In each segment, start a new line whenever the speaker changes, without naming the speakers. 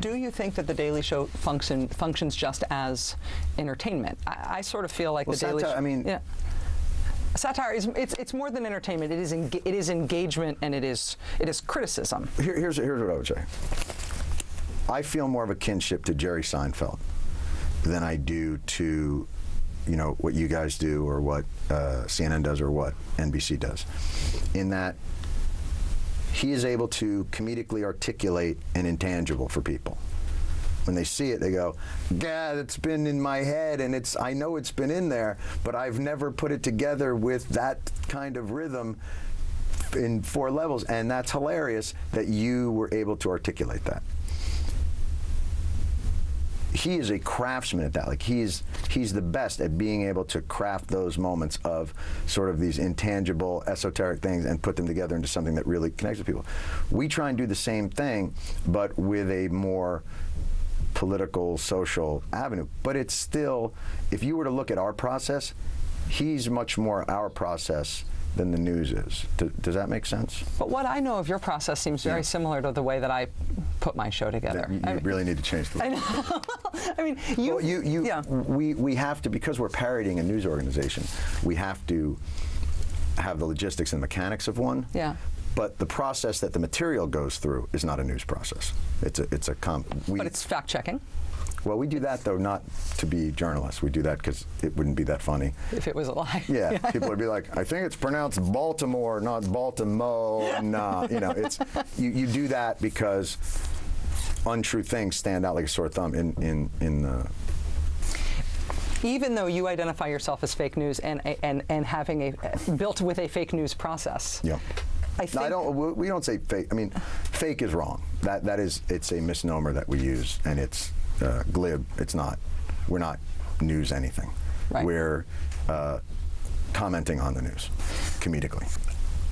Do you think that The Daily Show functions just as entertainment? I sort of feel like The Daily Show...
I mean...
Yeah. Satire is it's more than entertainment. It is engagement, and it is criticism.
Here's what I would say. I feel more of a kinship to Jerry Seinfeld than I do to, what you guys do or what CNN does or what NBC does, in that he is able to comedically articulate an intangible for people. When they see it, they go, "Yeah, it's been in my head, and I know it's been in there, but I've never put it together with that kind of rhythm in 4 levels." And that's hilarious that you were able to articulate that. He is a craftsman at that. Like he's the best at being able to craft those moments of sort of these intangible, esoteric things and put them together into something that really connects with people. We try and do the same thing, but with a more political, social avenue. But it's still, if you were to look at our process, he's much more our process than the news is. Does that make sense? But
what I know of your process seems very similar to the way that I put my show together.
You really need to change the way.
I know. I mean,
we have to, because we're parodying a news organization, we have to have the logistics and mechanics of one.
Yeah.
But the process that the material goes through is not a news process. But
it's fact checking.
Well, we do that, though, not to be journalists. We do that because it wouldn't be that funny.
If it was a lie.
Yeah, people would be like, "I think it's pronounced Baltimore, not Baltimore." And, you do that because untrue things stand out like a sore thumb in the...
Even though you identify yourself as fake news and having built with a fake news process.
Yeah. We don't say fake. I mean, fake is wrong. It's a misnomer that we use, and it's glib. It's not. We're not news anything.
Right.
We're commenting on the news, comedically.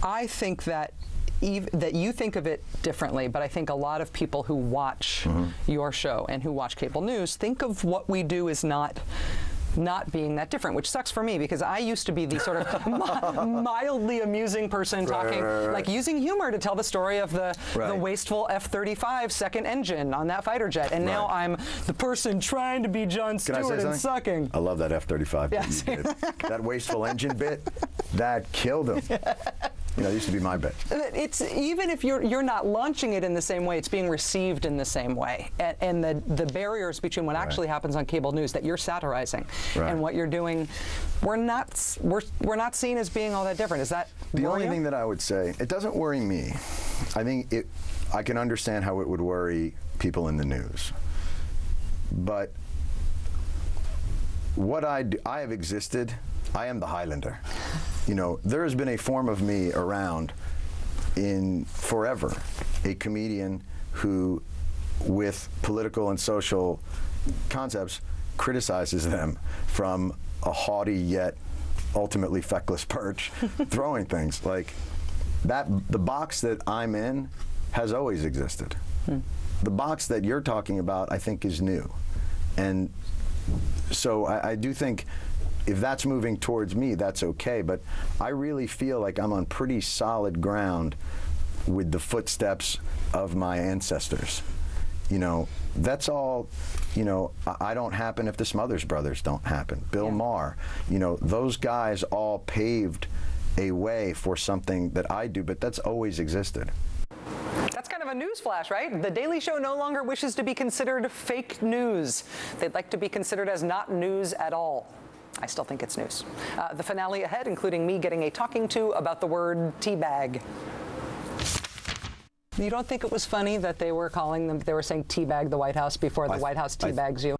I think that you think of it differently, but I think a lot of people who watch your show and who watch cable news think of what we do as not being that different, which sucks for me because I used to be the sort of mildly amusing person talking, like using humor to tell the story of the wasteful F-35 second engine on that fighter jet, and now I'm the person trying to be Jon Stewart and sucking.
I love that F-35
Yes.
that you did. That wasteful engine bit, that killed him. It used to be my bit.
It's even if you're not launching it in the same way, it's being received in the same way, and the barriers between what actually happens on cable news that you're satirizing and what you're doing, we're not seen as being all that different. Is that
the only thing that I would say? It doesn't worry me. I think I can understand how it would worry people in the news, but what I have existed. I am the Highlander. There has been a form of me around in forever, a comedian who, with political and social concepts, criticizes them from a haughty yet ultimately feckless perch, throwing things like that. The box that I'm in has always existed. The box that you're talking about, I think, is new. And so I do think if that's moving towards me, that's okay. But I really feel like I'm on pretty solid ground with the footsteps of my ancestors. That's all, I don't happen if the Smothers Brothers don't happen. Bill Maher, those guys all paved a way for something that I do, but that's always existed.
That's kind of a news flash, right? The Daily Show no longer wishes to be considered fake news. They'd like to be considered as not news at all. I still think it's news. The finale ahead, including me getting a talking to about the word teabag. You don't think it was funny that they were saying teabag the White House before the White House teabags you?